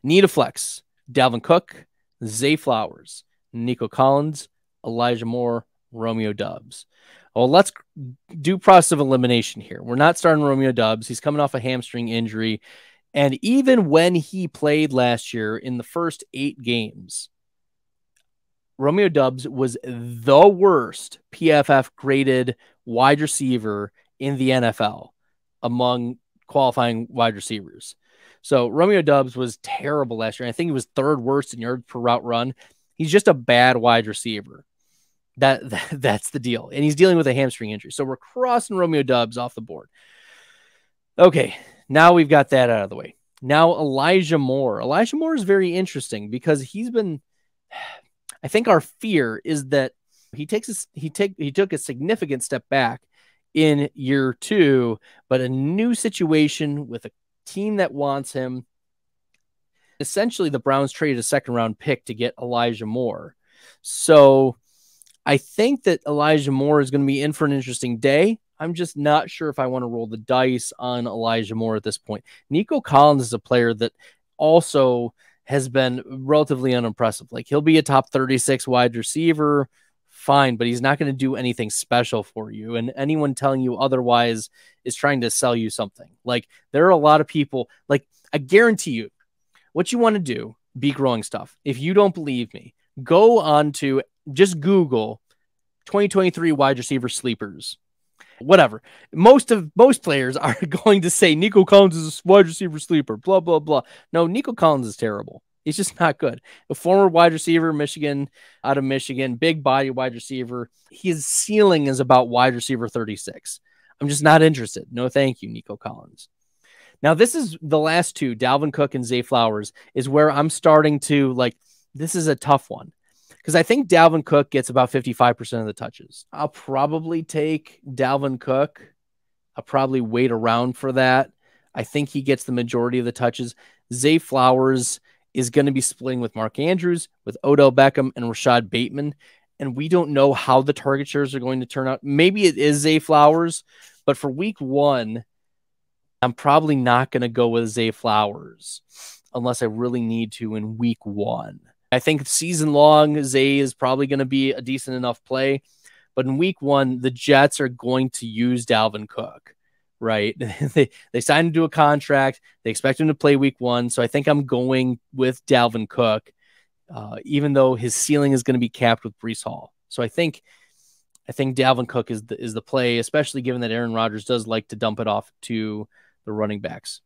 Need a flex. Dalvin Cook, Zay Flowers, Nico Collins, Elijah Moore, Romeo Doubs. Well, let's do process of elimination here. We're not starting Romeo Doubs. He's coming off a hamstring injury. And even when he played last year in the first 8 games, Romeo Doubs was the worst PFF graded wide receiver in the NFL among qualifying wide receivers. So Romeo Doubs was terrible last year. I think he was 3rd worst in yards per route run. He's just a bad wide receiver. That's the deal. And he's dealing with a hamstring injury. So we're crossing Romeo Doubs off the board. Okay, now we've got that out of the way. Now Elijah Moore. Elijah Moore is very interesting because he's been, I think our fear is that he took a significant step back in year 2, but a new situation with a team that wants him. Essentially, the Browns traded a 2nd round pick to get Elijah Moore. So I think that Elijah Moore is going to be in for an interesting day. I'm just not sure if I want to roll the dice on Elijah Moore at this point. Nico Collins is a player that also has been relatively unimpressive. Like, he'll be a top 36 wide receiver, fine, but he's not going to do anything special for you. And anyone telling you otherwise is trying to sell you something. Like, there are a lot of people, like, I guarantee you, what you want to do, be growing stuff. If you don't believe me, go on to just Google 2023 wide receiver sleepers. Whatever. Most players are going to say Nico Collins is a wide receiver sleeper, blah, blah, blah. No, Nico Collins is terrible. He's just not good. A former wide receiver, out of Michigan, big body wide receiver. His ceiling is about wide receiver 36. I'm just not interested. No, thank you, Nico Collins. Now, this is the last 2, Dalvin Cook and Zay Flowers, is where I'm starting to, like, this is a tough one. Because I think Dalvin Cook gets about 55% of the touches. I'll probably take Dalvin Cook. I'll probably wait around for that. I think he gets the majority of the touches. Zay Flowers is going to be splitting with Mark Andrews, with Odell Beckham, and Rashad Bateman. And we don't know how the target shares are going to turn out. Maybe it is Zay Flowers, but for week 1, I'm probably not going to go with Zay Flowers unless I really need to in week 1. I think season long, Zay is probably going to be a decent enough play. But in week 1, the Jets are going to use Dalvin Cook, right? they signed him to a contract. They expect him to play week 1. So I think I'm going with Dalvin Cook, even though his ceiling is going to be capped with Breece Hall. So I think Dalvin Cook is the play, especially given that Aaron Rodgers does like to dump it off to the running backs.